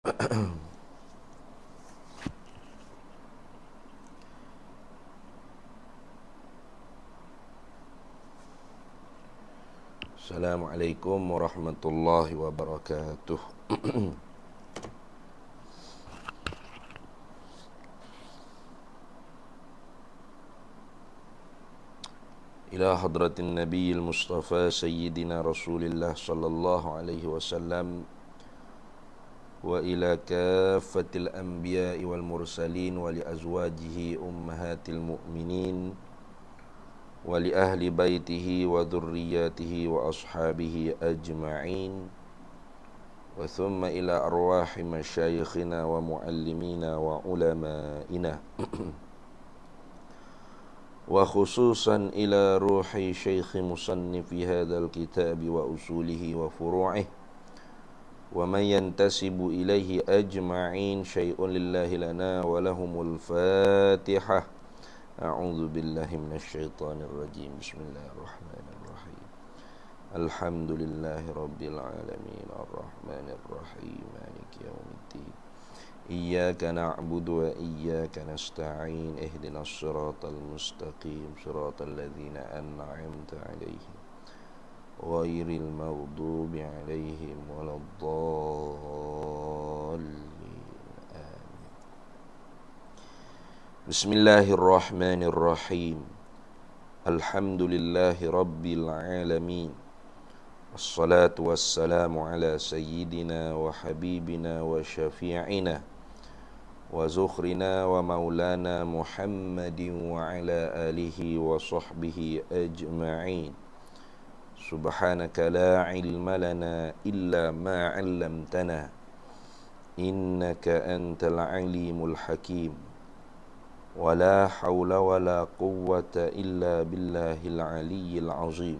Assalamualaikum warahmatullahi wabarakatuh. Ila hadratin nabiyil mustafa sayyidina rasulillah sallallahu alaihi wasallam wa ila kaffatil anbiya'i wal mursalin wa li azwajihi ummahatil mu'minin wa li ahli baitihi wa dhurriyyatihi wa ashabihi ajma'in wa thumma ila arwahi masyayikhina wa muallimina wa ulama'ina wa khususan ila ruhi syekh musannifi hadzal kitab wa usulihi wa furu'ihi wa man yantasibu ilaihi ajma'in syai'un lillahi lana wa lahumul fatihah. A'udzu billahi minasy syaithanir rajim. Bismillahirrahmanirrahim. Alhamdulillahi rabbil alamin arrahmanir rahim maliki yaumiddin. Iyyaka na'budu wa iyyaka nasta'in ihdinas siratal mustaqim siratal ladzina an'amta 'alaihim ghairil maghdubi 'alaihim waladdallin. Amin. Bismillahirrahmanirrahim. Alhamdulillahi rabbil alamin. Wassalatu wassalamu ala sayyidina wa habibina wa syafi'ina wa zukhrina wa maulana Muhammadin wa ala alihi wa sahbihi ajma'in. Subhanaka la ilma lana illa ma 'allamtana innaka antal alimul hakim. Wa la hawla wa la quwwata illa billahil aliyyil azim.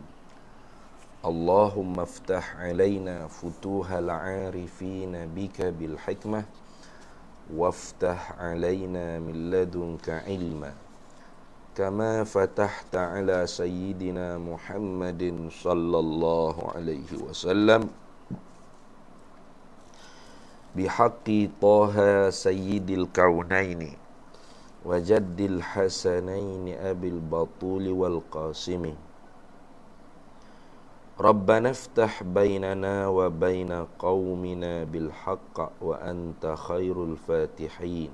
Allahumma aftah 'alaina futuhal 'arifina bika bil hikmah waftah 'alaina min ladunka 'ilma kama fatahta 'ala sayyidina Muhammadin sallallahu alaihi wasallam bihaqqi Taha sayyidil kaunaini wa jaddil hasanaini abil batuli wal qasimi. Rabbana iftah bainana wa baina qaumina bil haqq wa anta khairul fatihin.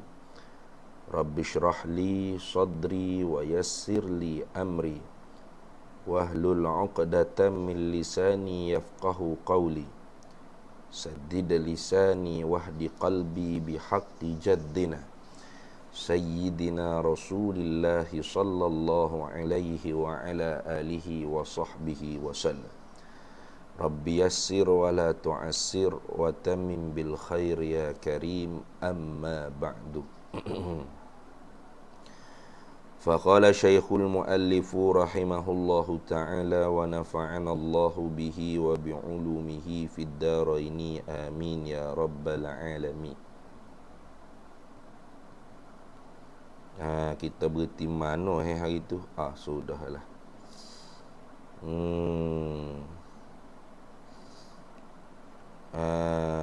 Rabbi shrah li sadri wa yassir li amri wahlul 'uqdatam min lisani yafqahu qawli. Saddid lisani wahdi qalbi bihaqqi jaddina sayyidina Rasulillah sallallahu alaihi wa ala alihi wa sahbihi wa sallam. Rabbi yassir wa la tu'assir wa tamim bil khair ya karim, amma ba'du. Faqala syekhul muallifu rahimahullahu ta'ala wa nafa'ana Allahu bihi wa bi'ulumihi fid daraini amin ya rabbal alamin. Kita berhenti mana hari tu? Sudahlah.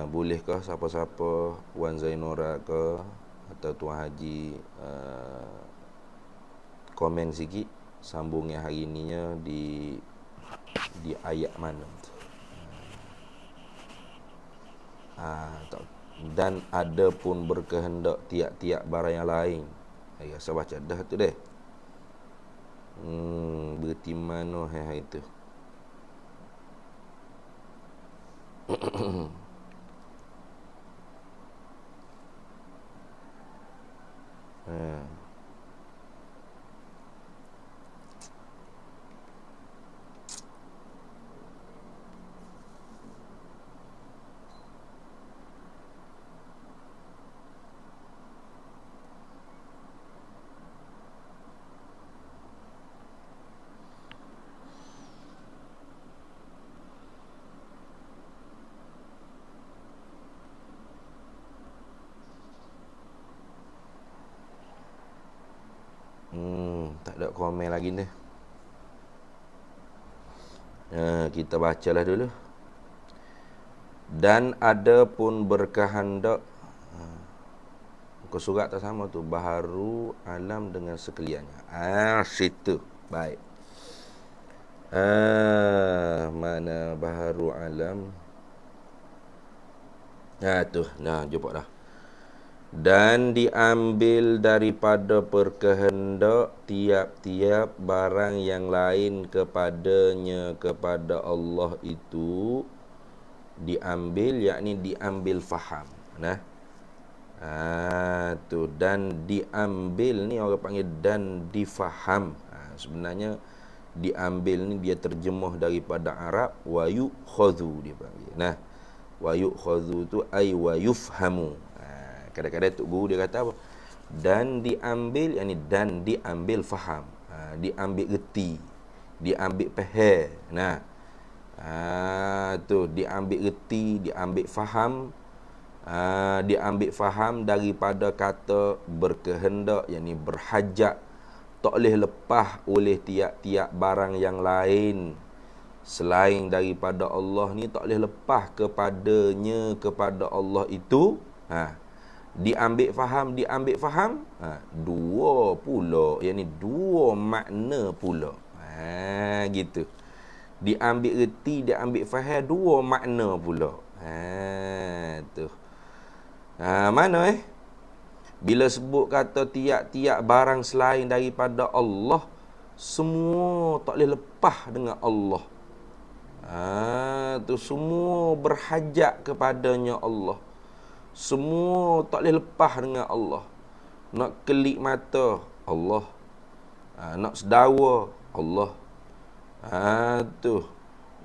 Bolehkah siapa-siapa, Wan Zainora ke atau Tuan Haji komen sikit sambungnya hari ininya di ayat mana tu. Dan ada pun berkehendak tiap-tiap barang yang lain. Saya baca dah tu deh. Berhenti mana hari tu. Tak ada komen lagi ni. Kita bacalah dulu. Dan ada pun berkehendak Muka surat tak sama tu, baharu alam dengan sekaliannya. Situ. Baik. Mana baharu alam? Tu, nah jumpa dah. Dan diambil daripada perkehendak tiap-tiap barang yang lain kepadanya kepada Allah itu diambil, yakni diambil faham. Nah. Tu, dan diambil ni orang panggil dan difaham. Sebenarnya diambil ni dia terjemah daripada Arab wa yukhadhu dia panggil. Nah, wa yukhadhu tu ay wa yufhamu. Kadang-kadang Tok Guru dia kata apa? Dan diambil, yakni dan diambil faham. Diambil reti, diambil faham. Nah. Tu diambil reti, diambil faham. Diambil faham daripada kata berkehendak, yakni berhajat, tak boleh lepas oleh tiap-tiap barang yang lain selain daripada Allah ni, tak boleh lepas kepadanya kepada Allah itu. Diambil faham, dua pula, yakni dua makna pula. Gitu. Diambil reti, diambil faham, dua makna pula. Tu. Mana bila sebut kata tiap-tiap barang selain daripada Allah, semua tak boleh lepas dengan Allah. Tu semua berhajat kepadanya Allah. Semua tak boleh lepas dengan Allah. Nak kelip mata, Allah. Nak sedawa, Allah. Tu.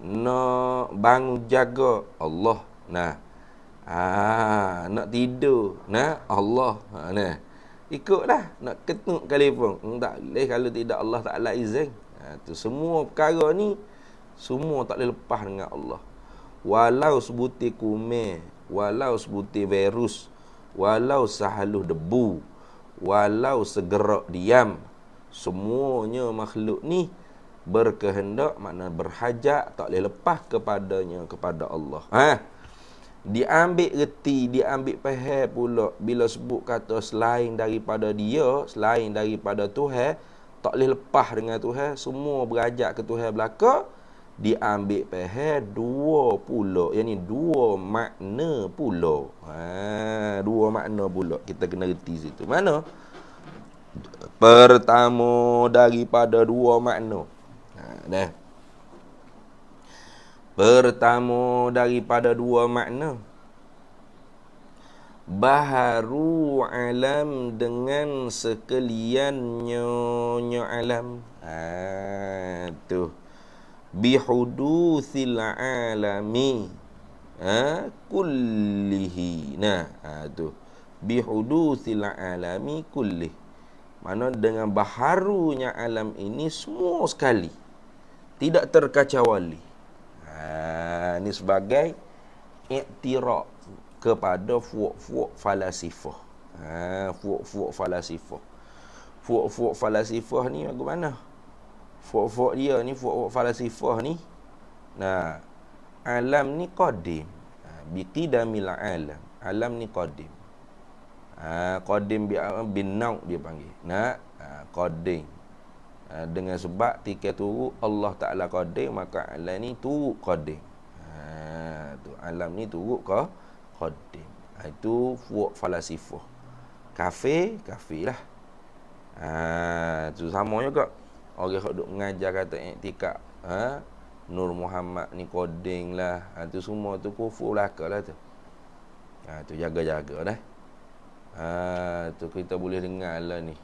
Nak bangun jaga, Allah. Nah. Nak tidur, nah, Allah. Nah. Ikutlah. Nak ketuk telefon, tak boleh kalau tidak Allah Ta'ala izin. Tu semua perkara ni semua tak boleh lepas dengan Allah. Walau sebutir kumen, walau sebutir virus, walau sehalus debu, walau segerak diam, semuanya makhluk ni berkehendak, makna berhajat, tak boleh lepas kepadanya, kepada Allah. Diambil reti, diambil faham pula bila sebut kata selain daripada dia, selain daripada Tuhan, tak boleh lepas dengan Tuhan, semua berajak ke Tuhan belaka. Diambil faham dua pula, yakni dua makna pula. Dua makna pula kita kena reti situ. Mana? Pertama daripada dua makna. Dah. Pertama daripada dua makna, baharu alam dengan sekaliannya alam. Tu bihudusil alami kullihi. Tu bihudusil alami kullih, mana dengan baharunya alam ini semua sekali, tidak terkecuali. Ini sebagai iktiraf kepada fuak-fuak falasifah. Fuak-fuak falasifah. Fuak-fuak falasifah ni bagaimana? Fuak-fuak dia ni, fuak-fuak falasifah ni, nah, alam ni qadim. Biqidamil alam. Alam ni qadim. Qadim bin nau dia panggil. Nah, qadim. Dengan sebab tika turut Allah Ta'ala qadim, maka alam ni turut qadim. Tu alam ni turut ke qadim. Itu fuak falasifah. Kafir lah. Tu sama juga orang yang duk mengajar kata iktikad, Nur Muhammad ni qadim lah. Tu semua tu kufur belaka lah tu. Tu jaga-jaga dah. Tu kita boleh dengar lah ni.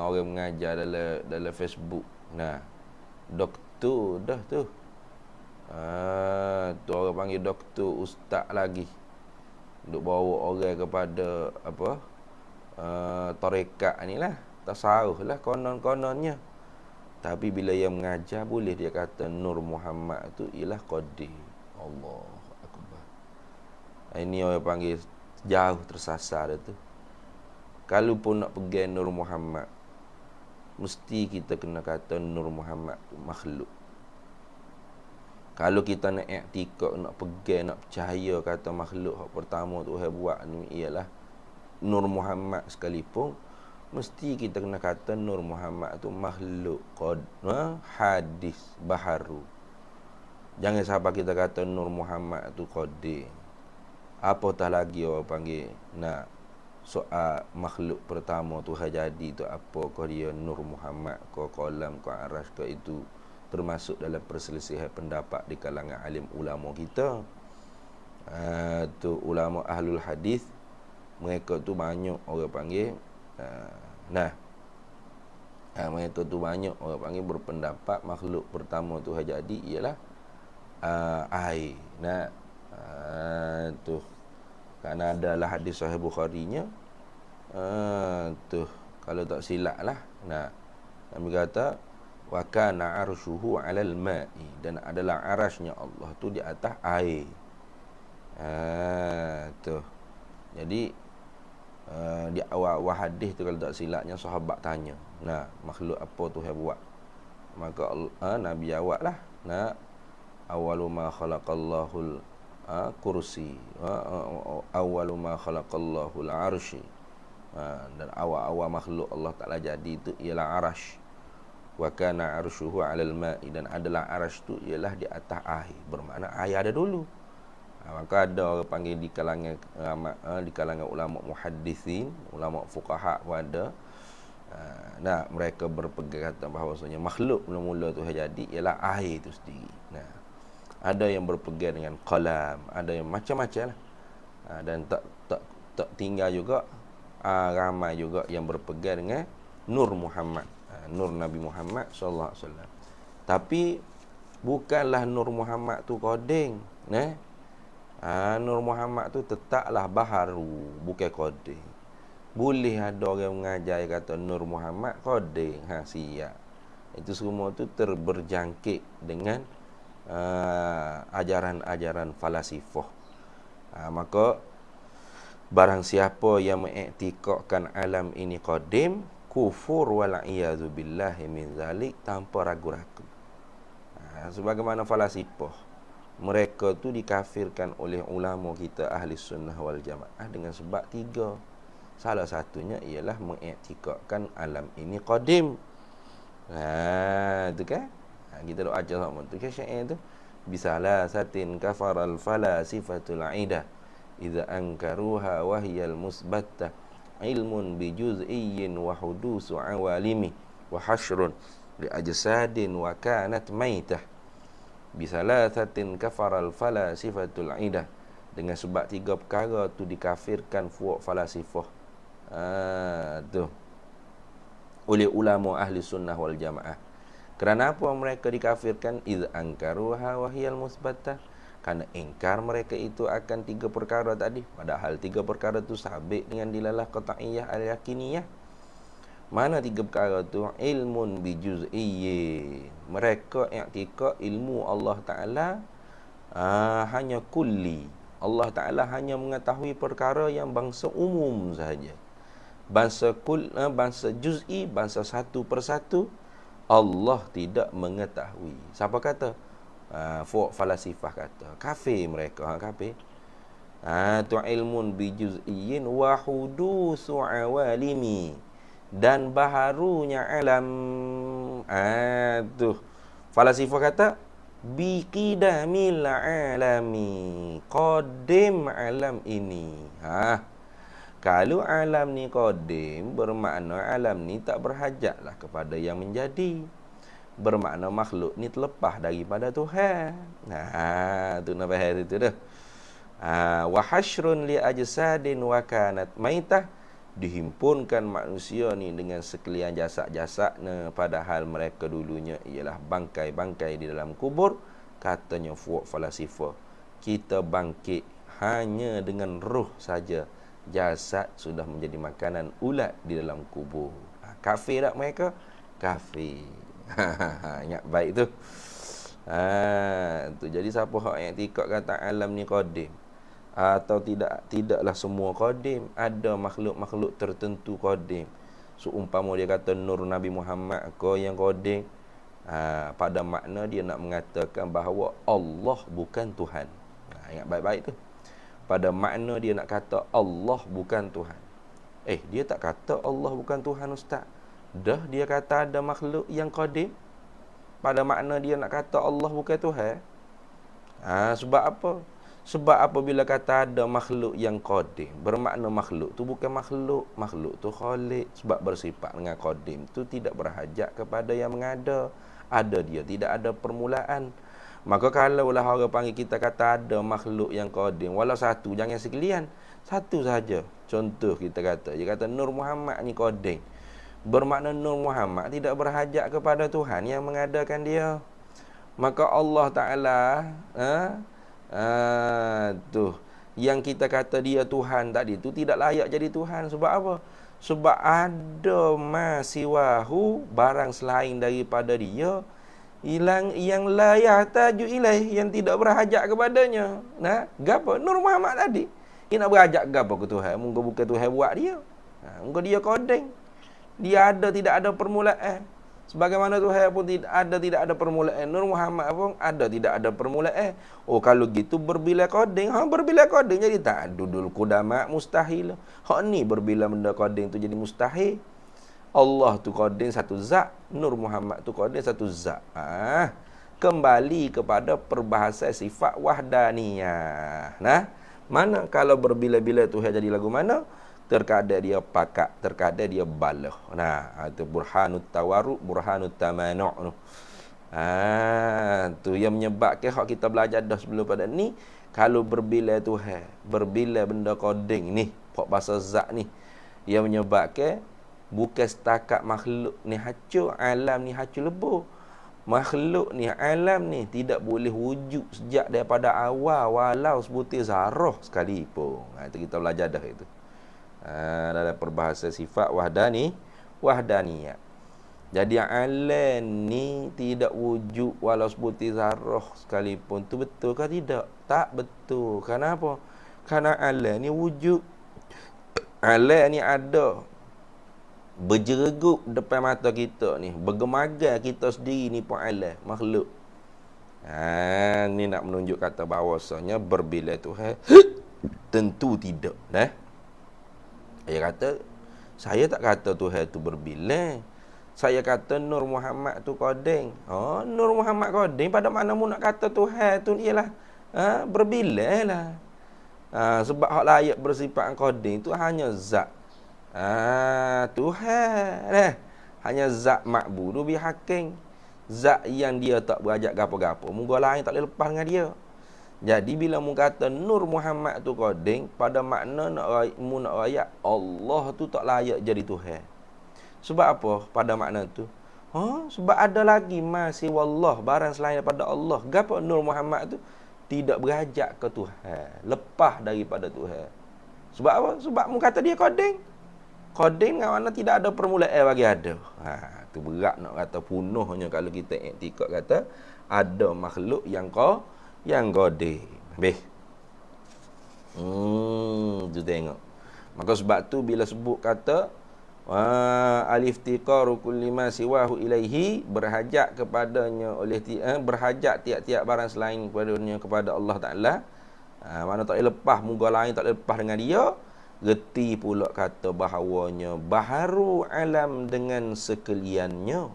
Orang mengajar dalam Facebook. Nah, doktor dah tu. Tu orang panggil doktor, ustaz lagi. Duk bawa orang kepada apa? Tarekat ni lah. Tasawuf lah konon-kononnya. Tapi bila dia mengajar, boleh dia kata Nur Muhammad tu ialah qadim. Allah Akbar. Ini orang panggil jauh tersasar tu. Kalau pun nak pegang Nur Muhammad, mesti kita kena kata Nur Muhammad tu makhluk. Kalau kita nak iktikad, nak pegang, nak percaya kata makhluk hak pertama Tuhan buat ni ialah Nur Muhammad sekalipun, mesti kita kena kata Nur Muhammad tu makhluk hadis baharu. Jangan sampai kita kata Nur Muhammad tu qadim. Apatah lagi orang panggil nak soal makhluk pertama tu jadi tu apa kau dia Nur Muhammad kau kolam kau aras kau, itu termasuk dalam perselisihan pendapat di kalangan alim ulama kita. Tu ulama ahlul hadis, mereka tu banyak orang panggil mereka tu banyak orang panggil berpendapat makhluk pertama tu jadi ialah air. Tu kerana adalah hadis Sahih Bukhari-nya, tu kalau tak silap lah, Nabi kata wa kana arshuhu 'alal ma'i, dan adalah arasnya Allah tu di atas air. Tu jadi di awal hadis tu kalau tak silapnya sahabat tanya, makhluk apa tu yang buat? Maka Nabi jawablah, awwalu ma khalaqallahul kursi, awwalu ma khalaqallahul arsy. Dan awal-awal makhluk Allah Ta'ala jadi itu ialah arash. Wa kana arshuhu 'alal ma'i, dan adalah arash tu ialah di atas air, bermakna air ada dulu. Maka ada orang panggil di kalangan ulama muhaddisin, ulama fuqaha pun ada. Mereka berpegang kata bahawasanya makhluk mula-mula tu jadi ialah air itu sendiri. Ada yang berpegang dengan qalam, ada yang macam-macam lah. Dan tak tinggal juga ramai juga yang berpegang dengan Nur Muhammad, Nur Nabi Muhammad sallallahu alaihi wasallam. Tapi bukanlah Nur Muhammad tu koding, Nur Muhammad tu tetaplah baharu, bukan koding. Boleh ada orang mengajar kata Nur Muhammad koding, siap. Itu semua tu terberjangkit dengan ajaran-ajaran falasifah. Maka barang siapa yang mengiktikadkan alam ini qadim, kufur wal iyadu billahi min zalik, tanpa ragu-ragu. Sebagaimana falasifah, mereka tu dikafirkan oleh ulama kita ahli sunnah wal jamaah dengan sebab 3. Salah satunya ialah mengiktikadkan alam ini qadim. Itu kan? Kita doa aja sama tu kan syair tu. Bisalah satin kafaral falasifatul aidah idza ankaruha wa hiyal musbattah ilmun bi juz'iyyin wa hudusu awalimi wa hashrun li ajsadin wa kanat maitah. Bisalathatin kafaral falasifatul aidah, dengan sebab 3 perkara tu dikafirkan fuak falasifah tu oleh ulama ahli sunnah wal jamaah. Kerana apa mereka dikafirkan? Iz ankaruha wa hiyal musbattah, kerana ingkar mereka itu akan 3 perkara tadi, padahal 3 perkara tu sabit dengan dilalah qat'iyah al-yakiniyah. Mana 3 perkara tu? Ilmun bi juz'iyyin, mereka i'tikad ilmu Allah Ta'ala hanya kulli. Allah Ta'ala hanya mengetahui perkara yang bangsa umum sahaja. Bangsa juz'i, bangsa satu persatu, Allah tidak mengetahui. Siapa kata? Fuq falasifah kata. Kafir mereka, kafir. Tu ilmun bi juz'iyyin wa hudusu awalimi, dan baharunya alam. Tu falasifah kata bi qidamil alami, qadim alam ini. Kalau alam ni qadim, bermakna alam ni tak berhajatlah kepada yang menjadi. Bermakna makhluk ni terlepas daripada Tuhan. Tu nak faham itu dah. Wa hasyrun li ajsadin wa kanat maitah, dihimpunkan manusia ni dengan sekalian jasad-jasadnya, padahal mereka dulunya ialah bangkai-bangkai di dalam kubur. Katanya fuak falasifah, kita bangkit hanya dengan ruh saja, jasad sudah menjadi makanan ulat di dalam kubur. Kafir tak mereka? Kafir. Ingat baik tu. Tu jadi siapa hak i'tikad kata alam ni qadim atau tidaklah semua qadim, ada makhluk-makhluk tertentu qadim. Seumpama dia kata Nur Nabi Muhammad ko yang qadim, pada makna dia nak mengatakan bahawa Allah bukan Tuhan. Ingat baik-baik tu. Pada makna dia nak kata Allah bukan Tuhan. Dia tak kata Allah bukan Tuhan ustaz. Dah dia kata ada makhluk yang qadim. Pada makna dia nak kata Allah bukan Tuhan. Sebab apa? Sebab apabila kata ada makhluk yang qadim, bermakna makhluk tu bukan makhluk tu khalik. Sebab bersifat dengan qadim tu tidak berhajat kepada yang mengada. Ada dia, tidak ada permulaan. Maka kalaulah orang panggil kita kata ada makhluk yang qadim, walau satu, jangan sekalian, satu saja. Contoh kita kata, dia kata Nur Muhammad ni qadim. Bermakna Nur Muhammad tidak berhajat kepada Tuhan yang mengadakan dia. Maka Allah Ta'ala yang kita kata dia Tuhan tadi tu tidak layak jadi Tuhan. Sebab apa? Sebab ada masiwahu, barang selain daripada dia, yang la yahtaju ilaih, yang tidak berhajat kepadanya. Gapo? Nur Muhammad tadi. Dia nak berhajat gapo ke Tuhan? Mungkin bukan Tuhan buat dia. Mungkin dia kodeng. Dia ada, tidak ada permulaan. Sebagaimana Tuhan pun tidak ada permulaan, Nur Muhammad pun ada, tidak ada permulaan. Kalau gitu berbila kodeng. Berbila kodeng jadi tak dudul kudamak mustahil. Ni berbila benda kodeng tu jadi mustahil. Allah tu kodeng satu zat, Nur Muhammad tu kodeng satu zat. Kembali kepada perbahasan sifat wahdaniyah. Mana kalau berbila-bila Tuhan jadi lagu mana? Terkadang dia pakat, terkadang dia balah. Itu burhanut tawaruk, burhanut tamanu'. Tu yang menyebabkan hak kita belajar dah sebelum pada ni, kalau berbila Tuhan, berbila benda koding ni, hak bahasa zat ni, yang menyebabkan bukan setakat makhluk ni hancur, alam ni hancur lebur. Makhluk ni, alam ni tidak boleh wujud sejak daripada awal walau sebutir zarah sekalipun. Itu kita belajar dah itu. Dalam perbahasan sifat wahdaniyah. Jadi alam ni tidak wujud walau sebutir zarah sekalipun. Tu betul ke tidak? Tak betul. Kenapa? Kerana alam ni wujud. Alam ni ada, berjeregup depan mata kita ni, bergemagar kita sendiri ni pun alam, makhluk. Ni nak menunjuk kata bahawasanya berbila Tuhan tentu tidak. Saya kata, saya tak kata Tuhan tu berbila. Saya kata Nur Muhammad tu kodeng. Nur Muhammad kodeng, pada mana mu nak kata Tuhan tu ialah berbila lah. Sebab hak layak bersifat kodeng tu hanya zat. Tuhan hanya zat ma'budu bihaqqin. Zat yang dia tak berajak gapo-gapo, moga lain tak boleh lepas dengan dia. Jadi bila mu kata Nur Muhammad tu kodeng, pada makna nak rakyat Allah tu tak layak jadi Tuhan. Sebab apa pada makna tu? Sebab ada lagi masih wallah, barang selain daripada Allah. Gapo Nur Muhammad tu tidak berajak ke Tuhan, lepas daripada Tuhan. Sebab apa? Sebab mu kata dia kodeng. Kodeng dengan mana tidak ada permulaan bagi ada. Tu berat nak kata punuhnya kalau kita iktikad kata ada makhluk yang kodeng. Habis. Tu tengok. Maka sebab tu bila sebut kata aliftiqaru kulli ma siwahu ilaihi, berhajat kepadanya oleh berhajat tiap-tiap barang selain kepada Allah Taala. Mana tak boleh lepas, moga lain tak boleh lepas dengan dia. Reti pula kata bahawanya baharu alam dengan sekaliannya.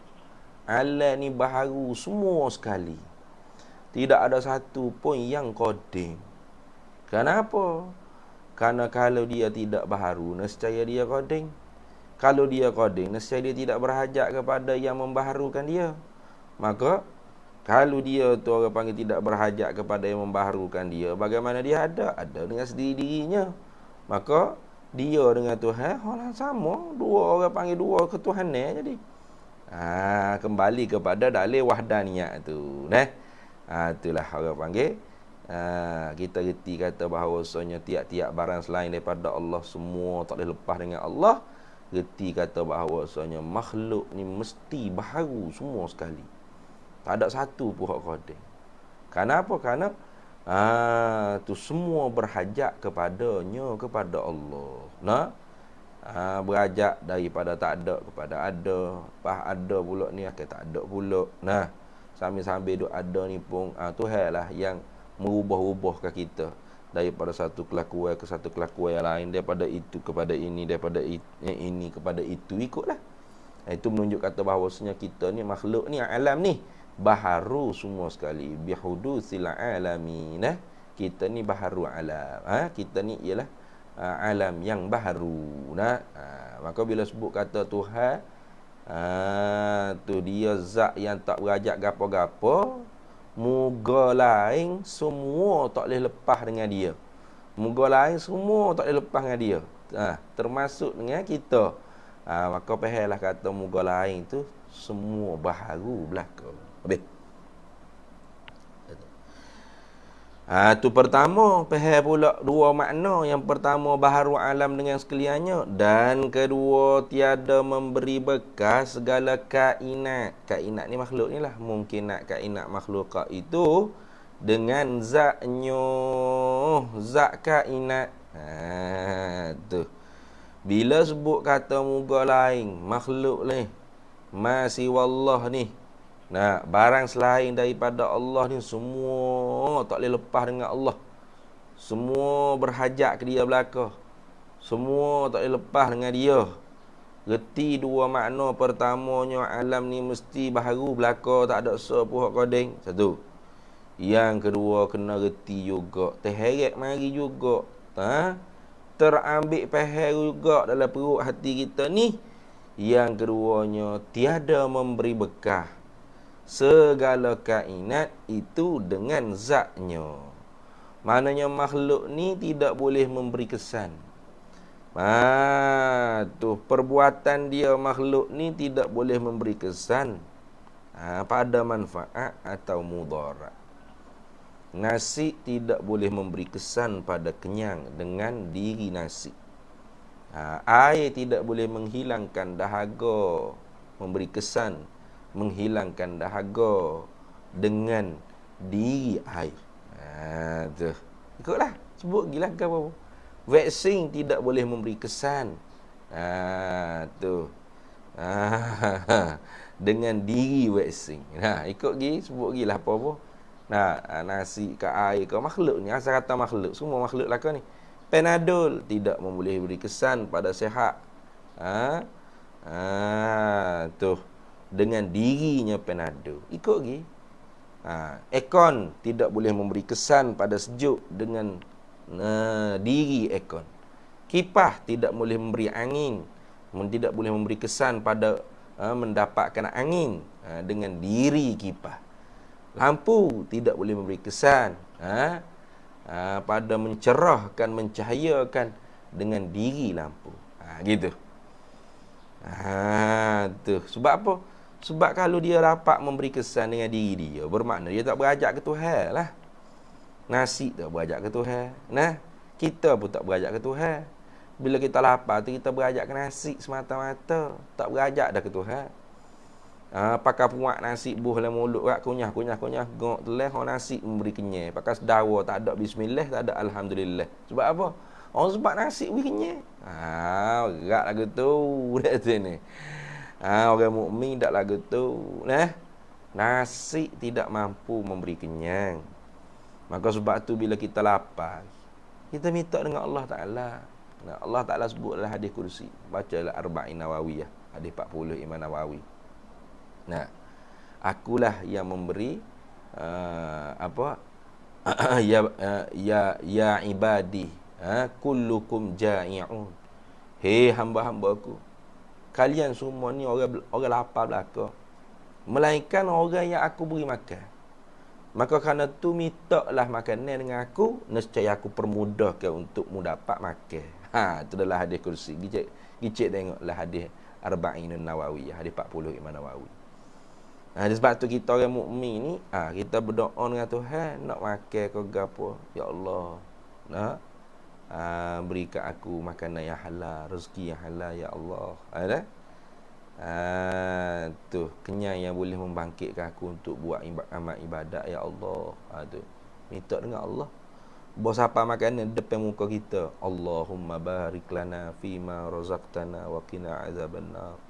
Alam ni baharu semua sekali. Tidak ada satu pun yang koding. Kenapa? Karena kalau dia tidak baharu, nescaya dia koding. Kalau dia koding, nescaya dia tidak berhajat kepada yang membaharukan dia. Maka kalau dia tu orang panggil tidak berhajat kepada yang membaharukan dia, bagaimana dia ada? Ada dengan sendiri dirinya. Maka dia dengan Tuhan sama, dua orang panggil dua ketuhanan jadi. Kembali kepada dalil wahdaniyah tu. Itulah orang panggil kita reti kata bahawasanya tiap-tiap barang selain daripada Allah semua tak boleh lepas dengan Allah. Reti kata bahawasanya makhluk ni mesti baharu semua sekali. Tak ada satu pun hak kodeng. Kenapa? Kerana tu semua berhajat kepadanya, kepada Allah. Berhajat daripada tak ada kepada ada. Pas ada pula ni akan tak ada pula. Sambil-sambil duk ada ni pun Tuhan lah yang merubah-ubahkan kita. daripada satu kelakuan ke satu kelakuan yang lain, daripada itu kepada ini, daripada ini kepada itu, ikutlah. Itu menunjuk kata bahawasanya kita ni makhluk ni, alam ni baharu semua sekali, bihudusil alamin. Kita ni baharu alam. Kita ni ialah alam yang baharu. Maka bila sebut kata Tuhan, tu dia zat yang tak berajak gapo-gapo, muga lain semua tak boleh lepas dengan dia. Muga lain semua tak boleh lepas dengan dia. Termasuk dengan kita. Maka pahallah kata muga lain tu semua baharu belaka. Habis. Tu pertama, faham pula dua makna. Yang pertama baharu alam dengan sekaliannya, dan kedua tiada memberi bekas segala kainat. Kainat ni makhluk ni lah. Mungkin nak kainat makhluk itu dengan zatnya, zat kainat. Tu. Bila sebut kata muga lain, makhluk ni, masih wallah ni, barang selain daripada Allah ni semua tak boleh lepas dengan Allah. Semua berhajat ke dia belaka. Semua tak boleh lepas dengan dia. Reti dua makna. Pertamanya, alam ni mesti baharu belaka, tak ada sepuh kodeng. Satu. Yang kedua, kena reti juga, terheret mari juga, terambil faham juga dalam perut hati kita ni. Yang keduanya, tiada memberi bekas segala kainat itu dengan zatnya. Maknanya makhluk ni tidak boleh memberi kesan. Tu perbuatan dia makhluk ni tidak boleh memberi kesan pada manfaat atau mudarat. Nasi tidak boleh memberi kesan pada kenyang dengan diri nasi. Air tidak boleh menghilangkan dahaga, memberi kesan menghilangkan dahaga dengan diri air. Tu. Ikutlah, sebut gila ke apa. Vaksin tidak boleh memberi kesan. Tu. Dengan diri vaksin. Ikut gi, sebut gilah apa-apa. Nasi ke air ke makhluk ni, asal kata makhluk, semua makhluk lah ni. Panadol tidak boleh beri kesan pada sihat. Tu dengan dirinya Panadol. Ikut lagi. Aircon tidak boleh memberi kesan pada sejuk dengan diri aircon. Kipas tidak boleh memberi angin, tidak boleh memberi kesan pada mendapatkan angin dengan diri kipas. Lampu tidak boleh memberi kesan pada mencerahkan, mencahayakan dengan diri lampu. Gitu. Tu. Sebab apa? Sebab kalau dia dapat memberi kesan dengan diri dia, bermakna dia tak berajak ke Tuhan lah. Nasi tak berajak ke Tuhan. Kita pun tak berajak ke Tuhan. Bila kita lapar tu, kita berajak ke nasi semata-mata, tak berajak dah ke Tuhan. Pakai puak nasi buh dalam mulut, kunyah gok telah nasi memberi kenyang. Pakai sedawa tak ada bismillah, tak ada alhamdulillah. Sebab apa? Sebab nasi beri kenyang. Berat lagu tu dah tu ni. Orang mukmin tak lagu tu. Nasi tidak mampu memberi kenyang. Maka sebab tu bila kita lapar, kita minta dengan Allah Ta'ala. Allah Ta'ala sebut dalam hadis kursi. Bacalah Arba'in Nawawiyah, hadis 40 Imam Nawawi. Akulah yang memberi ya ibadi, kullukum ja'i'un. Hei hamba-hambaku, kalian semua ni orang lapar belaka, melainkan orang yang aku beri makan. Maka kerana tu mintalah makanan dengan aku, nescaya aku permudahkan untuk mu dapat makan. Itu adalah hadis kursi. Gicik tengoklah hadis Arba'in Nawawiyah, hadis 40 Imam Nawawi. Sebab tu kita orang mukmin ni, kita berdoa dengan Tuhan, nak makan ke gapo, ya Allah, berikan aku makanan yang halal, rezeki yang halal, ya Allah. Tu kenyang yang boleh membangkitkan aku untuk buat amal ibadat, ya Allah. Tu minta dengan Allah. Bos apa makanan depan muka kita, Allahumma barik lana fima razaqtana wa qina azabannar.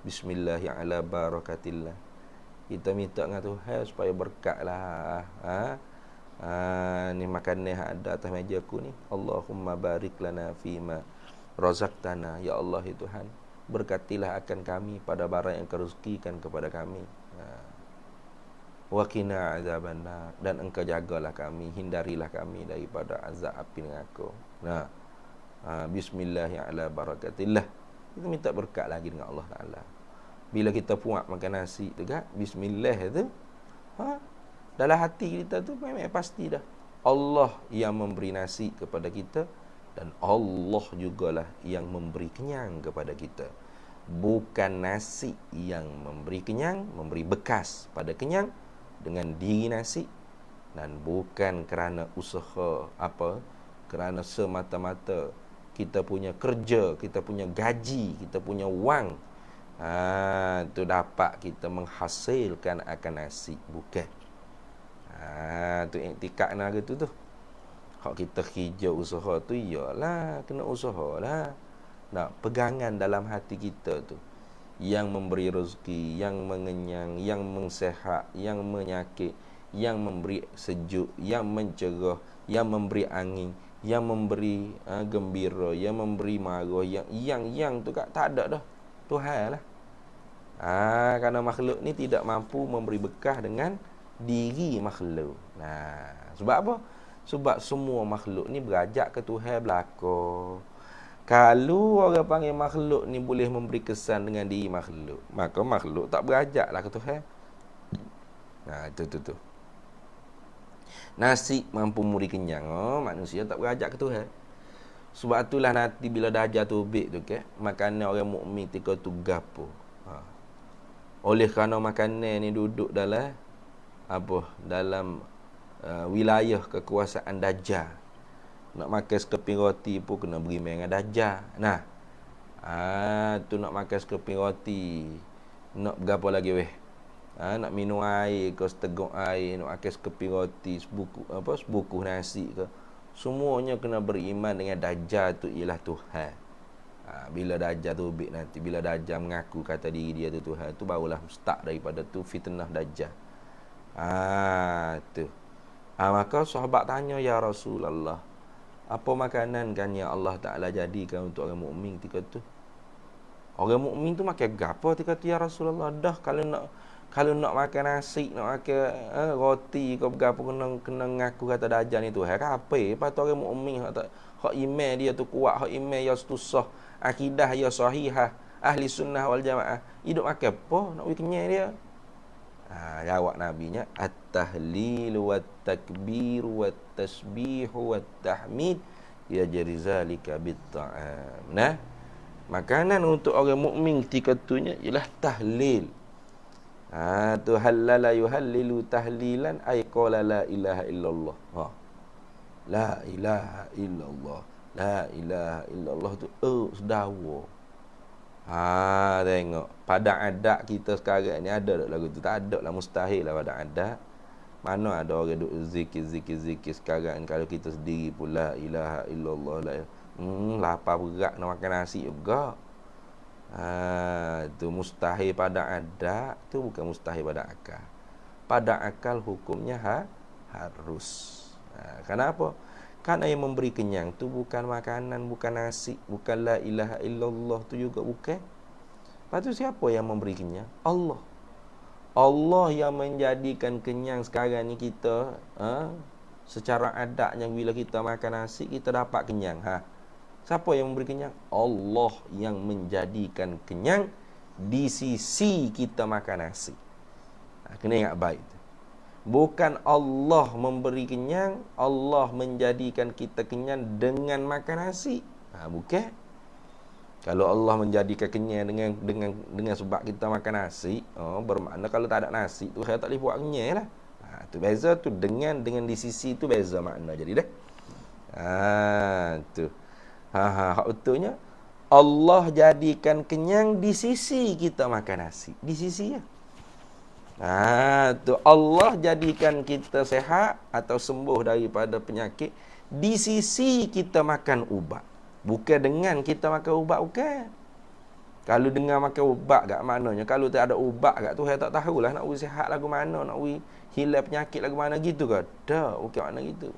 Bismillah ala barakatillah. Kita minta dengan Tuhan supaya berkatlah Ni makan ni ada atas meja aku ni. Allahumma barik lana fima razaqtana. Ya Allah ya Tuhan, berkatilah akan kami pada barang yang Kau rezekikan kepada kami. Wa qina azabannar, dan Engkau jagalah kami, hindarilah kami daripada azab api neraka. Bismillah ala barakatillah. Kita minta berkat lagi dengan Allah Taala. Bila kita puak makan nasi tu kan, bismillah tu, dalam hati kita tu memang pasti dah Allah yang memberi nasi kepada kita, dan Allah jugalah yang memberi kenyang kepada kita. Bukan nasi yang memberi kenyang, memberi bekas pada kenyang dengan diri nasi, dan bukan kerana usaha kerana semata-mata kita punya kerja, kita punya gaji, kita punya wang tu dapat kita menghasilkan akan nasi. Bukan. Tu iktikad nak gitu tu. Hak kita kerja usaha tu, iyalah kena usahalah. Pegangan dalam hati kita tu yang memberi rezeki, yang mengenyang, yang mensehat, yang menyakit, yang memberi sejuk, yang mencerah, yang memberi angin, yang memberi gembira, yang memberi marah, yang tu tak ada dah. Tuhan lah. Kerana makhluk ni tidak mampu memberi bekah dengan diri makhluk. Sebab apa? Sebab semua makhluk ni berajak ke Tuhan belaka. Kalau orang panggil makhluk ni boleh memberi kesan dengan diri makhluk, maka makhluk tak berajaklah ke Tuhan. Itu. Nasi mampu memberi kenyang, manusia tak berajak ke Tuhan. Sebab itulah nanti bila dajjal tubik tu makanan orang mukmin ketika tu gapo. Oleh kerana makanan ni duduk dalam wilayah kekuasaan dajjal. Nak makan sekeping roti pun kena beri dengan dajjal. Tu nak makan sekeping roti, nak berapa lagi weh? Nak minum air ke seteguk air, nak makan sekeping roti, sebuku nasi ke, semuanya kena beriman dengan dajjal tu ialah Tuhan. Bila dajjal tubik nanti, bila dajjal mengaku kata diri dia tu Tuhan, tu barulah start daripada tu fitnah dajjal. Tu. Maka sahabat tanya, ya Rasulullah, apa makanan kan yang Allah Ta'ala jadikan untuk orang mukmin ketika tu? Orang mukmin tu makan gapo ketika tu ya Rasulullah? Dah kalau nak makan nasi, nak makan roti kau gapo kena ngaku kata dajjal ni tu. Apa? Patut orang mukmin hak iman dia tu kuat, hak iman dia susah, akidah dia sahihah, ahli sunnah wal jamaah. Hidup makan apa? Nak bagi kenyang dia. Jawab nabinya, at-tahlil wat takbir wat tasbih wat tahmid yajri zalika bit ta'am. Makanan untuk orang mukmin ketika itunya ialah tahlil. Tu halala yuhallilu tahlilan ay qala la ilaha illallah. La ilaha illallah. La ilaha illallah tu sedawa. Tengok pada adat kita sekarang ni ada tak lagu tu? Tak ada lah, mustahil lah pada adat. Mana ada orang duk zikir sekarang kalau kita sendiri pula ilaha illallah la. Lapar berat nak makan nasi juga. Tu mustahil pada adat, tu bukan mustahil pada akal. Pada akal hukumnya harus. Kenapa? Karena yang memberi kenyang tu bukan makanan, bukan nasi, bukan la ilaha illallah tu juga bukan. Lepas tu siapa yang memberi kenyang? Allah. Allah yang menjadikan kenyang sekarang ni kita, secara adatnya bila kita makan nasi kita dapat kenyang. Siapa yang memberi kenyang? Allah yang menjadikan kenyang di sisi kita makan nasi. Kena ingat baik tu. Bukan Allah memberi kenyang, Allah menjadikan kita kenyang dengan makan nasi. Bukan. Kalau Allah menjadikan kenyang dengan sebab kita makan nasi, bermakna kalau tak ada nasi tu saya tak boleh buat kenyang lah. Tu beza tu dengan di sisi tu beza makna jadi dah. Tu. Hak betulnya Allah jadikan kenyang di sisi kita makan nasi. Di sisi ya. Tu Allah jadikan kita sehat atau sembuh daripada penyakit di sisi kita makan ubat. Bukan dengan kita makan ubat, bukan. Kalau dengar makan ubat kat maknanya, kalau tak ada ubat kat Tuhan tak tahulah nak wi sihat lagu mana, nak wi hilang penyakit lagu mana gitu ke? Dah, okey makna gitu.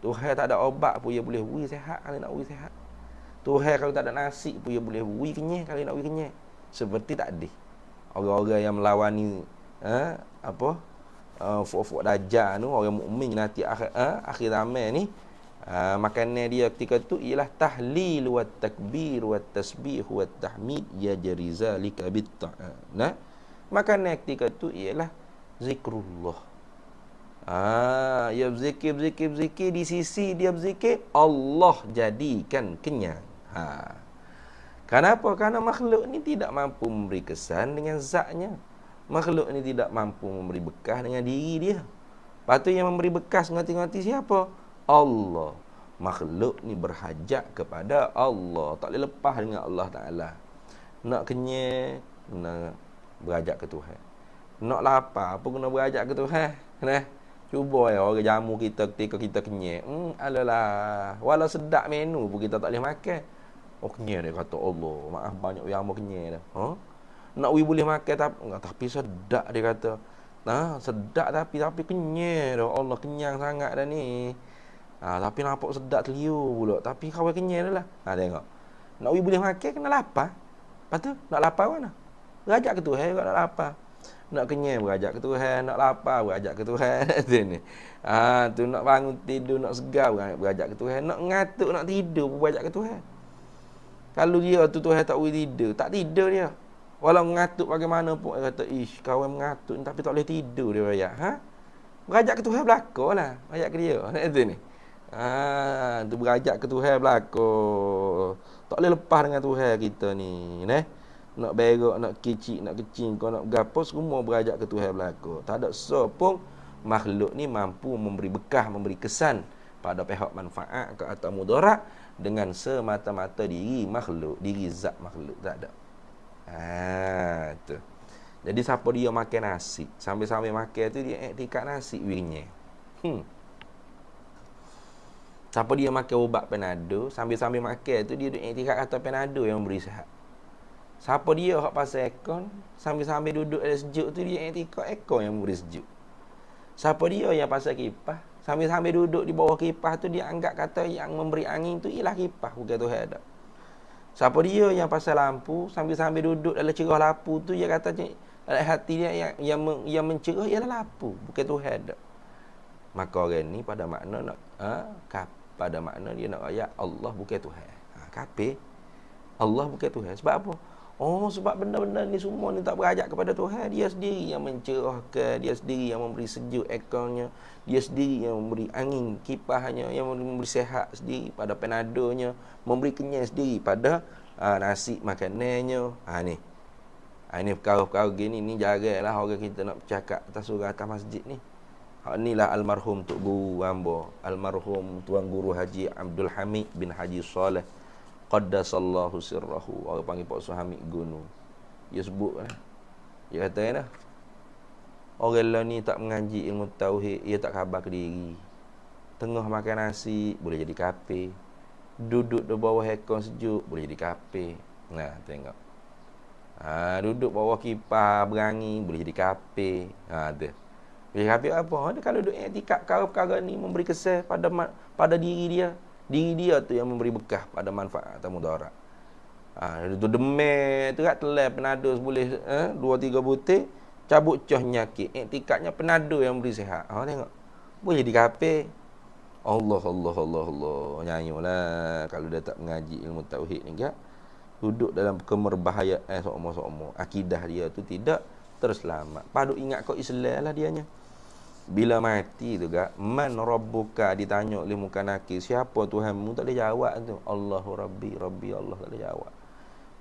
Tuhan tak ada obat pun dia boleh wi sihat kalau nak wi sihat. Tuhan kalau tak ada nasi pun dia boleh wi kenyang kalau nak wi kenyang. Seperti tadi. Orang-orang yang melawani fuk-fuk dajjal tu, orang mukmin nanti akhir zaman ni, makanan dia ketika tu ialah tahlil wa takbir wa tasbih wa tahmid ya jarizalika bit ta'ana. Makanan ketika tu ialah zikrullah. Ya berzikir di sisi dia berzikir, Allah jadikan kenyang. Kenapa? Kerana makhluk ni tidak mampu memberi kesan dengan zatnya. Makhluk ni tidak mampu memberi bekas dengan diri dia. Lepas tu yang memberi bekas ngati-ngati siapa? Allah. Makhluk ni berhajat kepada Allah. Tak boleh lepas dengan Allah Ta'ala. Nak kenyang, kena berhajat ke Tuhan. Nak lapar apa kena berhajat ke Tuhan. Nah, cuba ya orang jamu kita ketika kita kenyang. Alalah. Walau sedap menu pun kita tak boleh makan. Oh kenyang dia kata Allah. Maaf banyak yang mau kenyang dah. Nak boleh makan tapi sedap dia kata. Sedap tapi kenyang dah. Allah kenyang sangat dah ni. Tapi nampak sedap teliu pula. Tapi kawan kenyang dah lah. Tengok. Nak boleh makan kena lapar. Lepas tu nak lapar mana? Berajak ke Tuhan juga nak lapar. Nak kenyang berajak ke Tuhan, nak lapar berajak ke Tuhan. Tu ni. Tu nak bangun tidur, nak segar berajak ke Tuhan, nak ngantuk, nak tidur pun berajak ke Tuhan. Kalau dia tu Tuhan tak boleh tidur, tak tidur dia. Walau mengatuk bagaimana pun dia kata, kawan mengatuk tapi tak boleh tidur dia berajak. Berajak ke Tuhan belakalah. Berajak ke dia. Itu ni. Tu berajak ke Tuhan belakang. Tak boleh lepas dengan Tuhan kita ni, nak berak, nak kecil, nak kecil, kau nak gapo semua berajak ke Tuhan belakang. Tak ada sopong makhluk ni mampu memberi bekah, memberi kesan pada pihak manfaat atau mudarat dengan semata-mata diri makhluk, diri zat makhluk tak ada. Tu. Jadi siapa dia makan nasi, sambil-sambil makan tu dia iktikad nasi wirinya. Siapa dia makan ubat Panado, sambil-sambil makan tu dia iktikad kata Panado yang memberi sihat. Siapa dia hak pasal aircon, sambil-sambil duduk ada sejuk tu dia iktikad aircon yang memberi sejuk. Siapa dia yang pasal kipas, sambil-sambil duduk di bawah kipas tu dia anggap kata yang memberi angin tu ialah kipas, bukan Tuhan ada. Siapa dia yang pasal lampu, sambil-sambil duduk dalam cerah lampu tu dia kata dalam hati dia yang mencerah ialah lampu, bukan Tuhan ada. Maka orang ni pada makna nak pada makna dia nak ayat Allah bukan Tuhan. Kafir. Allah bukan Tuhan. Sebab apa? Sebab benda-benda ni semua ni tak berajak kepada Tuhan. Dia sendiri yang mencerahkan, dia sendiri yang memberi sejuk airconnya, dia sendiri yang memberi angin kipasnya, yang memberi sihat sendiri pada Panadonya, memberi kenyang sendiri pada nasi makanannya. Ni perkara-perkara gini ni jaranglah orang kita nak bercakap atas surah atas masjid ni. Inilah almarhum Tok Guru hamba, almarhum Tuan Guru Haji Abdul Hamid bin Haji Saleh Qaddasallahu sirrahu. Orang panggil Pak Suhamid Gunung. Dia sebut dia kata orang lah ni tak mengaji ilmu tauhid, ia tak khabar ke diri. Tengah makan nasi boleh jadi kafir. Duduk di bawah aircon sejuk boleh jadi kafir. Tengok. Duduk bawah kipas berangin boleh jadi kafir. Tu. Boleh kafir apa? Kalau duduk iktikad perkara-perkara ni memberi kesan pada diri dia. Diri dia tu yang memberi bekah pada manfaat atau mudarat. Itu demam tu kat telai Panado boleh 2-3 butir cabut cah nyakit. Iktikadnya Panado yang beri sihat. Tengok. Boleh jadi kafir. Allah nyanyilah kalau dia tak mengaji ilmu tauhid ni kan. Duduk dalam kemerbahayaan sokmo-sokmo. Akidah dia tu tidak terselamat. Padu ingat kau Islam lah dianya. Bila mati tu gak, man rabbuka ditanya oleh muka nakir, siapa Tuhanmu, tak boleh jawab tu. Allahu Rabbi Allah, tak boleh jawab.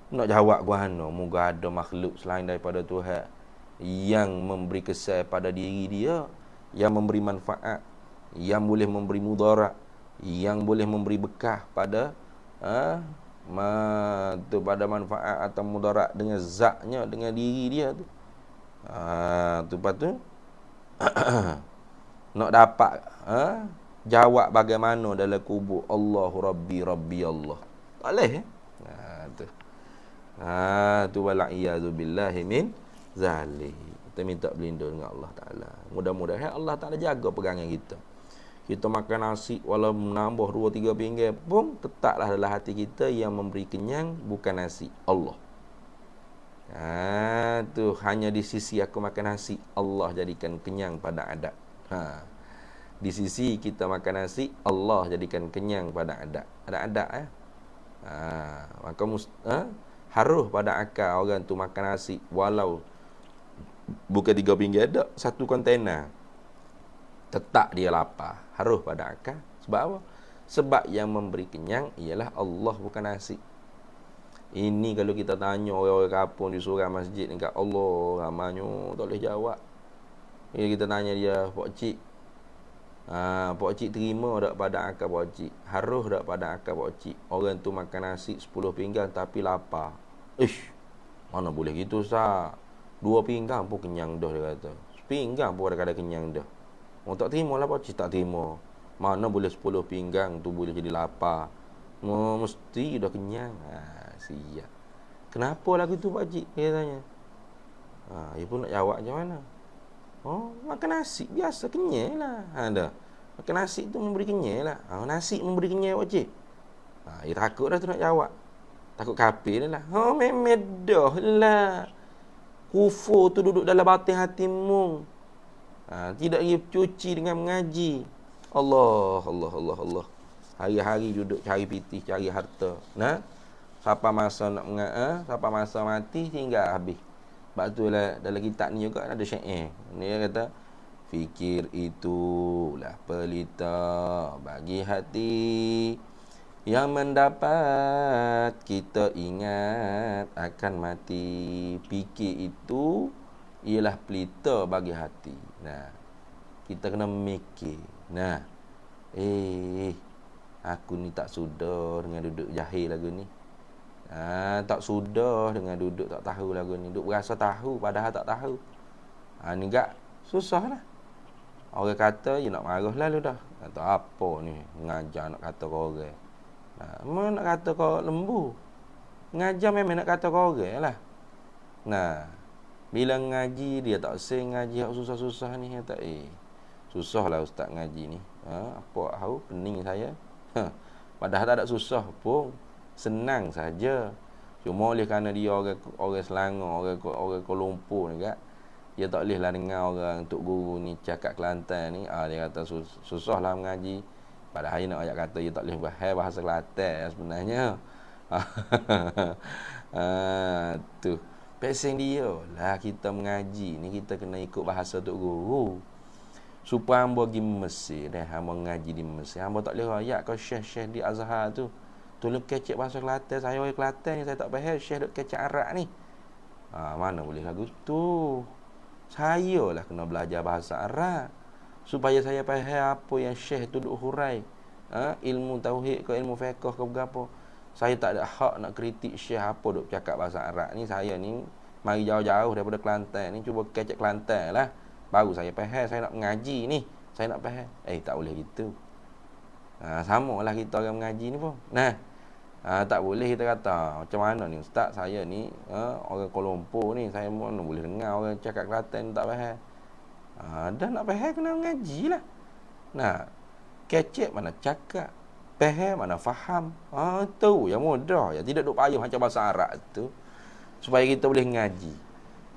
Nak jawab guano, moga ada makhluk selain daripada Tuhan yang memberi kesan pada diri dia, yang memberi manfaat, yang boleh memberi mudarat, yang boleh memberi bekah pada pada manfaat atau mudarat dengan zatnya, dengan diri dia tu. Lepas tu nak dapat jawab bagaimana dalam kubur Allahu Rabbi Allah. Tak boleh tu. Tu wala'iyadu billahi min zalik. Kita minta berlindung dengan Allah Ta'ala. Mudah-mudahan Allah Ta'ala jaga pegangan kita. Kita makan nasi walau menambah 2-3 pinggan pun tetaplah dalam hati kita yang memberi kenyang bukan nasi, Allah. Tu hanya di sisi aku makan nasi, Allah jadikan kenyang pada adat. Di sisi kita makan nasi, Allah jadikan kenyang pada adat. Ada adat maka harus pada akal orang tu makan nasi walau bukan 3 pinggan ada, 1 kontainer. Tetap dia lapar. Harus pada akal. Sebab apa? Sebab yang memberi kenyang ialah Allah, bukan nasi. Ini kalau kita tanya orang-orang kampung di surau masjid ni kat Allah, ramanya tak boleh jawab. Bila kita tanya dia, Pak Cik, Pak Cik terima tak pada akal Pak Cik? Harus tak pada akal Pak Cik? Orang tu makan nasi 10 pinggan tapi lapar. Mana boleh gitu sah? 2 pinggan pun kenyang dah, dia kata. Sepinggan pun kadang-kadang kenyang dah. Orang tak terima lah Pak Cik, tak terima. Mana boleh 10 pinggang tu boleh jadi lapar. Mesti dah kenyang. Siap. Kenapa lagu tu Pak Cik? Dia tanya. Dia pun nak jawab macam mana? Makan nasi biasa kenyang lah. Dah. Makan nasi tu memberi kenyang lah. Nasi memberi kenyang Pak Cik. Dia takut dah tu nak jawab. Takut kafir dah lah. Memedah lah. Kufur tu duduk dalam batin hatimu. Tidak lagi cuci dengan mengaji. Allah. Hari-hari duduk cari pitih, cari harta. Siapa masa nak siapa masa mati tinggal habis. Sebab tu lah dalam kitab ni juga ada syair. Dia kata, fikir itulah pelita bagi hati, yang mendapat kita ingat akan mati. Fikir itu ialah pelita bagi hati. Kita kena mikir. Aku ni tak sudah dengan duduk jahil lagu ni. Tak sudah dengan duduk tak tahu lagu ni. Duduk berasa tahu padahal tak tahu. Ni gak susah lah. Orang kata, nak marah lah lu dah. Kata apa ni, mengajar nak kata kau orang. Mana nak kata kau lembu. Mengajar memang nak kata kau orang lah. Bila ngaji dia tak sing ngaji yang susah-susah ni, kata susah lah ustaz ngaji ni. Apa tahu pening saya. Padahal tak ada susah pun, senang saja. Cuma oleh kerana dia orang Selangor, orang Kuala Lumpur ni kan, dia tak boleh lah dengar orang Tok Guru ni cakap Kelantan ni. Dia kata susah lah mengaji. Padahal dia nak ayat kata dia tak boleh bahasa Kelantan sebenarnya. Tu pesen dia lah kita mengaji ni, kita kena ikut bahasa Tok Guru. Supaya hamba pergi Mesir dan hamba mengaji di Mesir, hamba tak boleh ayat kau syekh-syekh di Azhar tu. Tolong kecek bahasa Kelantan. Saya orang Kelantan ni, saya tak faham syekh duk kecek Arab ni. Mana boleh lagu tu. Saya lah kena belajar bahasa Arab supaya saya faham apa yang syekh tu duk hurai. Ilmu tauhid ke ilmu fiqh ke berapa. Saya tak ada hak nak kritik syekh apa duk cakap bahasa Arab ni. Saya ni mari jauh-jauh daripada Kelantan ni, cuba kecek Kelantan lah, baru saya faham. Saya nak mengaji ni, saya nak faham. Tak boleh gitu. Sama lah kita orang mengaji ni pun. Tak boleh kita kata macam mana ni ustaz, saya ni orang Kuala Lumpur ni, saya mana boleh dengar orang cakap Kelantan tak faham. Dah nak faham kena mengaji lah. Kecek mana cakap, faham mana faham. Tu yang mudah, yang tidak duk payah macam bahasa Arab tu, supaya kita boleh mengaji.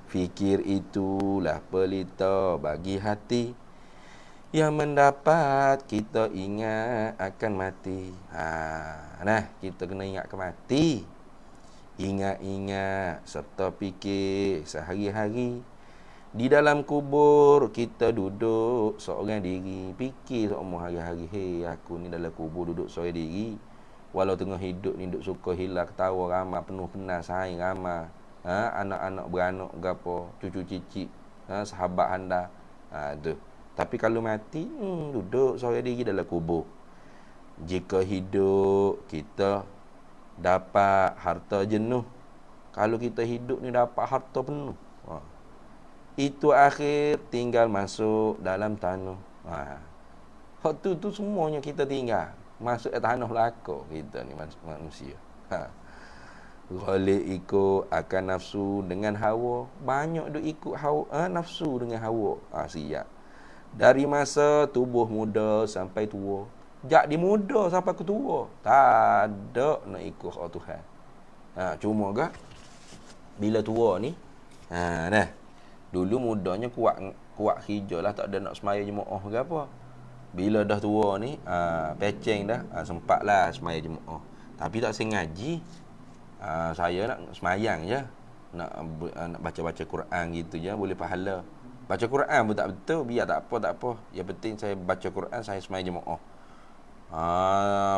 Fikir itulah pelita bagi hati, yang mendapat kita ingat akan mati. Kita kena ingat akan mati. Ingat-ingat serta fikir sehari-hari. Di dalam kubur kita duduk seorang diri. Fikir seumur hari-hari, aku ni dalam kubur duduk seorang diri. Walau tengah hidup ni duduk suka hilang, ketawa ramai, penuh penat, sayang ramai. Anak-anak beranak berapa, cucu cicit, sahabat anda. Tu. Tapi kalau mati, duduk seorang diri dalam kubur. Jika hidup, kita dapat harta jenuh. Kalau kita hidup ni dapat harta penuh, itu akhir tinggal masuk dalam tanah. Hak tu semuanya kita tinggal masuk ke tanah belaka kita ni manusia. Ghalib ikut akan nafsu dengan hawa. Banyak duk ikut hawa, nafsu dengan hawa. Siap. Dari masa tubuh muda sampai tua. Jak di muda sampai ke tua. Tak ada nak ikut hak Tuhan. Cuma ke bila tua ni, dah. Dulu mudanya kuat kuat hijau lah, tak ada nak semaya jemaah ke apa. Bila dah tua ni, peceng dah, sempatlah semaya jemaah. Tapi tak sengaji. Saya nak semayang je. Nak baca-baca Quran gitu je, boleh pahala. Baca Quran pun tak betul, biar tak apa. Yang penting saya baca Quran, saya semaya jemaah.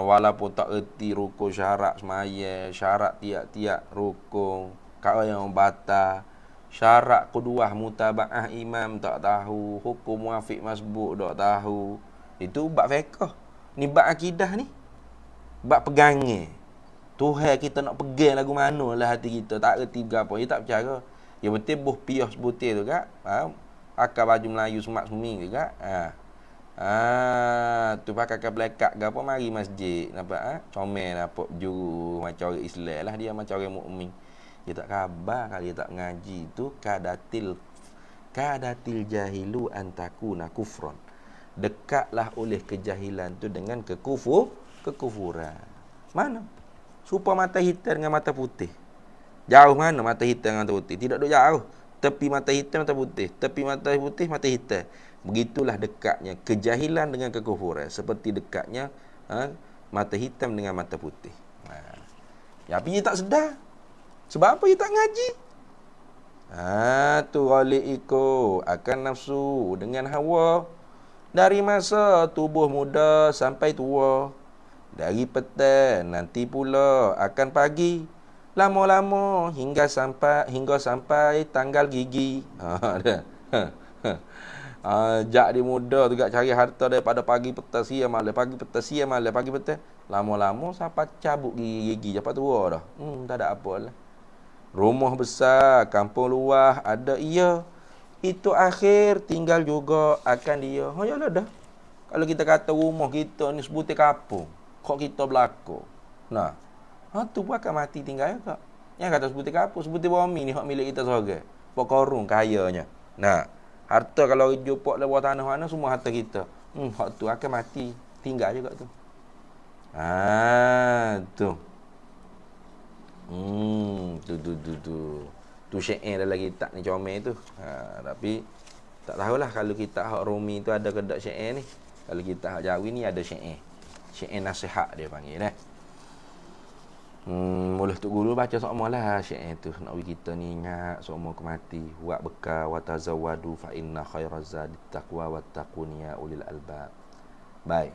Walaupun tak erti rukun syarat semaya, syarat tiap-tiap rukun, kau yang batal, syarat keduah mutabaah imam tak tahu, hukum muafiq masbuk tak tahu. Itu bab fiqh. Ni bab akidah ni. Bab pegangnya. Tuhan kita nak pegang lagu mana lah hati kita. Tak erti berapa. Dia tak percaya. Yang penting buh piah sebutir tu kak. Pakai baju Melayu semak seming tu kak. Tu pakai kablekat ke apa, mari masjid. Nampak comel nampak juru macam orang Islam lah dia, macam orang mukmin. Dia tak khabar kalau dia tak ngaji tu kadatil jahilu antakuna kufron. Dekatlah oleh kejahilan tu dengan kekufuran. Mana? Supaya mata hitam dengan mata putih. Jauh mana mata hitam dengan mata putih? Tidak duk jauh. Tepi mata hitam, mata putih. Tepi mata putih, mata hitam. Begitulah dekatnya kejahilan dengan kekufuran. Seperti dekatnya mata hitam dengan mata putih. Tapi dia tak sedar. Sebab apa dia tak ngaji? Tu ghalib ikut akan nafsu dengan hawa. Dari masa tubuh muda sampai tua. Dari petang nanti pula akan pagi. Lama-lama hingga sampai tanggal gigi. Jak di muda juga cari harta daripada pagi petang siang malam, pagi petang siang malam, pagi petang. Lama-lama sampai cabut gigi-gigi, sampai tua dah. Tak ada apa lah. Rumah besar, kampung luas ada iya. Itu akhir tinggal juga akan dia. Yalah dah. Kalau kita kata rumah kita ni sebutir kampung, kok kita belako. Tu pun akan mati tinggal juga. Yang kata sebutir kampung, sebutir bumi ni hak milik kita seorang. Pok korung kayanya. Harta kalau jumpa lewat tanah mana semua harta kita. Hak tu akan mati tinggal juga tu. Tu. Tu syair dalam kitab ni comel tu. Tapi tak tahulah kalau kita hak Rumi tu ada ke tak syair ni. Kalau kita hak Jawi ni ada syair. Syair nasihat dia panggil dah. Mula tu guru baca semua lah syair tu. Nak bagi kita ni ingat semua kemati. Wa beka wa tazawwadu fa inna khairaz zadi taqwa wattaqun ya ulil albab. Baik.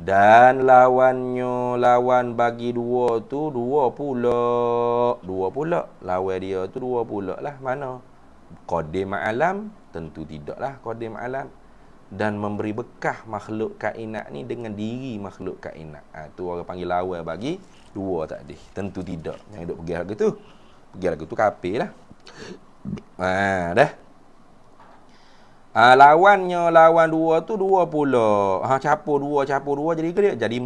Dan lawan bagi dua tu dua pula. Lawan dia tu dua pula lah. Mana? Qadim alam, tentu tidaklah qadim alam. Dan memberi bekah makhluk kainat ni dengan diri makhluk kainat. Tu orang panggil lawan bagi dua tadi. Tentu tidak. Yang duk pergi lagu tu. Pergi lagu tu kafir lah. Dah. Lawan dua tu dua pula. Capur dua jadi ke dia? Jadi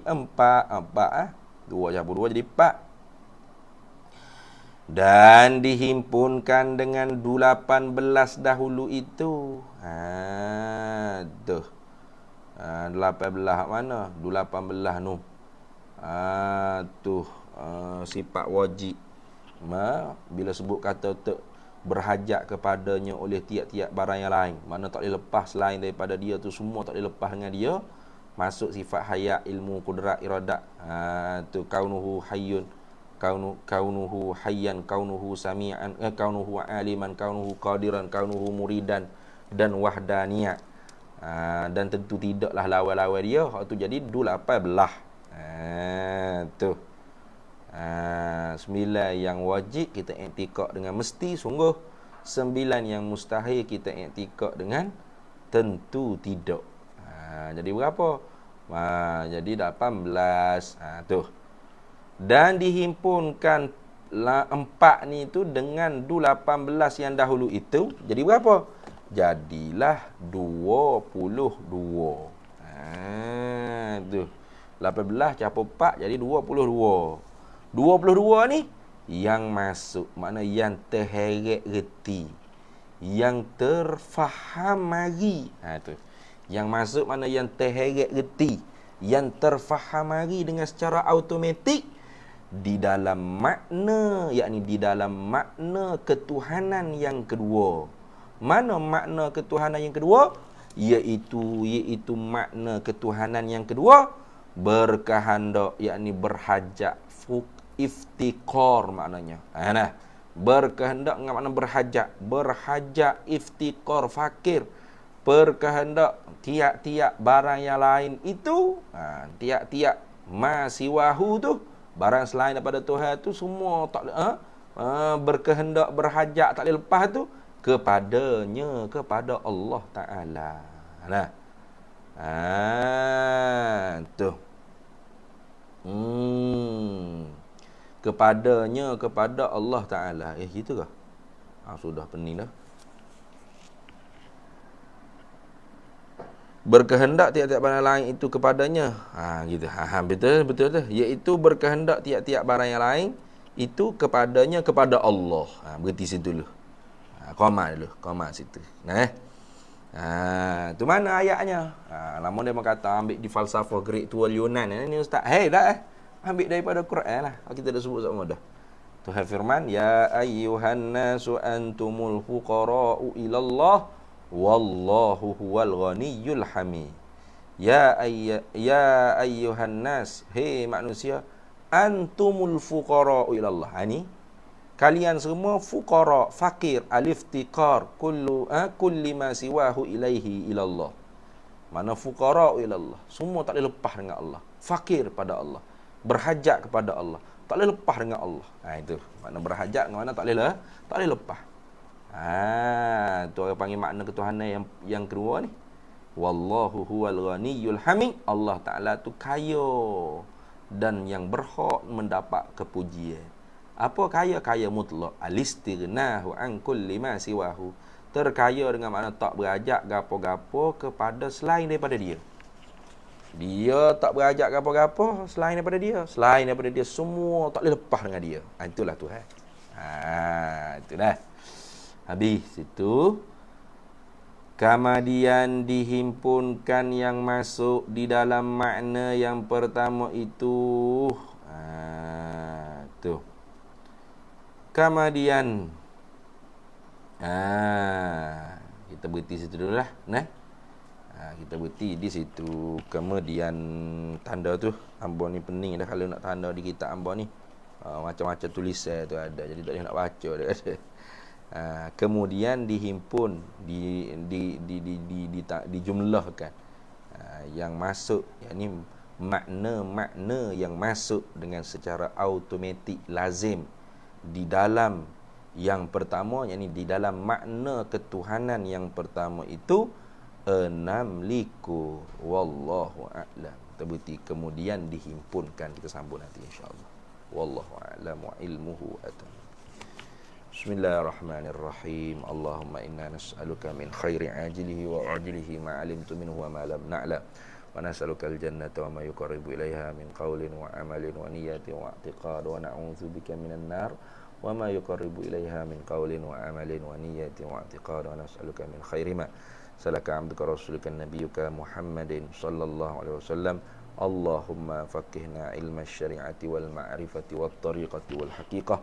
empat. Dua capur dua jadi empat. Dan dihimpunkan dengan 18 dahulu itu. 18 mana? 18 nu. Sifat wajib. Bila sebut kata untuk berhajat kepadanya oleh tiap-tiap barang yang lain, mana tak boleh lepas selain daripada dia tu, semua tak boleh lepas dengan dia. Masuk sifat hayat, ilmu, kudrat, iradat. Tu kaunuhu hayyun, kaunuhu hayyan, kaunuhu sami'an, kaunuhu aliman, kaunuhu qadiran, kaunuhu muridan dan wahdaniyah. Dan tentu tidaklah lawan-lawan dia. Hak tu jadi 18. Tu. 9 yang wajib kita i'tikad dengan mesti sungguh, 9 yang mustahil kita i'tikad dengan tentu tidak. Jadi berapa? Jadi 18. Tu. Dan dihimpunkan 4 ni tu dengan 18 yang dahulu itu, jadi berapa? Jadilah 22. Tu. 18 campur 4 jadi 22. 22 ni yang masuk, makna yang terheret reti, yang terfaham mari. Tu. Yang masuk makna yang terheret reti, yang terfaham mari dengan secara automatik di dalam makna, yakni di dalam makna ketuhanan yang kedua. Mana makna ketuhanan yang kedua? Iaitu makna ketuhanan yang kedua berkehendak, yakni berhajat, iftikar maknanya. Nah, berkehendak dengan makna berhajat, iftikar, fakir, berkehendak tiap-tiap barang yang lain itu, tiap-tiap masiwahu tu, barang selain daripada Tuhan tu semua tak berkehendak, berhajat, tak boleh lepas tu kepadanya, kepada Allah Ta'ala. Nah, tu. Kepadanya, kepada Allah Ta'ala. Gitu ke? Sudah pening dah. Berkehendak tiap-tiap barang lain itu kepadanya. Gitu. Betul tu. Iaitu berkehendak tiap-tiap barang yang lain itu kepadanya, kepada Allah. Berhenti situ dulu. Qamah dulu. Qamah situ. Tu mana ayatnya? Lama dia kata ambil di falsafah Greek tua Yunan. Ni ustaz. Ambil daripada Quran lah. Kita dah sebut sama dah. Tuhan firman, ya ayyuhan nasu antumul fuqara'u ilallah wallahu huwal ghaniyyul hamid. Ya ayyuhan nas, hei manusia, antumul fuqara'u ilallah. Ni kalian semua fuqara, fakir, aliftiqar, kulli ma siwahu ilaihi ilallah. Mana fuqara'u ilallah, semua tak boleh lepas dengan Allah. Fakir pada Allah, berhajat kepada Allah, tak boleh lepas dengan Allah. Itu makna berhajat dengan mana tak boleh lepas. Tu orang panggil makna ketuhanan yang kedua ni. Wallahu huwal ghaniyyul hamid. Allah Ta'ala tu kaya dan yang berhak mendapat kepujian. Apa kaya? Kaya mutlak. Alistighnahu an kulli ma siwahu. Terkaya dengan makna tak berhajat gapo-gapo kepada selain daripada dia. Dia tak berhajat gapo-gapo selain daripada dia. Selain daripada dia semua tak boleh lepas dengan dia. Itulah Tuhan. Itu dah. Habis itu. Kemudian dihimpunkan yang masuk di dalam makna yang pertama itu. Tu. Kemudian kita berhenti situ dulu lah. Kita berhenti di situ. Kemudian tanda tu, hamba ni pening dah kalau nak tanda di kitab hamba ni. Macam-macam tulisan tu ada, jadi tak boleh nak baca dia kata. Kemudian dihimpun, dijumlahkan yang masuk, yakni makna-makna yang masuk dengan secara automatik lazim di dalam yang pertama, yakni di dalam makna ketuhanan yang pertama itu enam liku wallahu a'lam. Terbukti kemudian dihimpunkan. Kita sambung nanti insya-Allah. Wallahu a'lam wa ilmuhu atam. Bismillahirrahmanirrahim. Allahumma inna nas'aluka min khairi ajilihi wa ajilihi ma 'alimtu minhu wa ma lam na'lam. Wa nas'aluka al-jannata wa ma yuqarribu ilaiha min qawlin wa amalin wa niyatin wa i'tiqad wa na'udzu bika minan nar wa ma yuqarribu ilaiha min qawlin wa amalin wa niyatin wa i'tiqad wa nas'aluka min khairi ma salaka 'abduka rasuluka nabiyyuka Muhammadin sallallahu alaihi wasallam. Allahumma faqihna ilma syari'ati wal ma'rifati wat tariqati wal haqiqah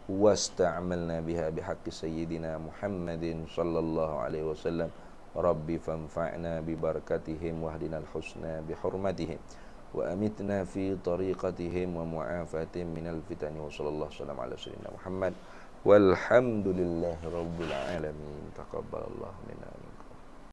wasta'malna biha bihaqqi sayyidina Muhammadin sallallahu alaihi wasallam. Rabbi fanfa'na bi barakatihim wahdina al-husna bi hurmatihim wa amitna fi tariqatihim wa mu'afatihim minal fitani wa sallallahu sallam ala sayyidina Muhammad walhamdulillahi rabbil alamin. Taqabbalallahu minna.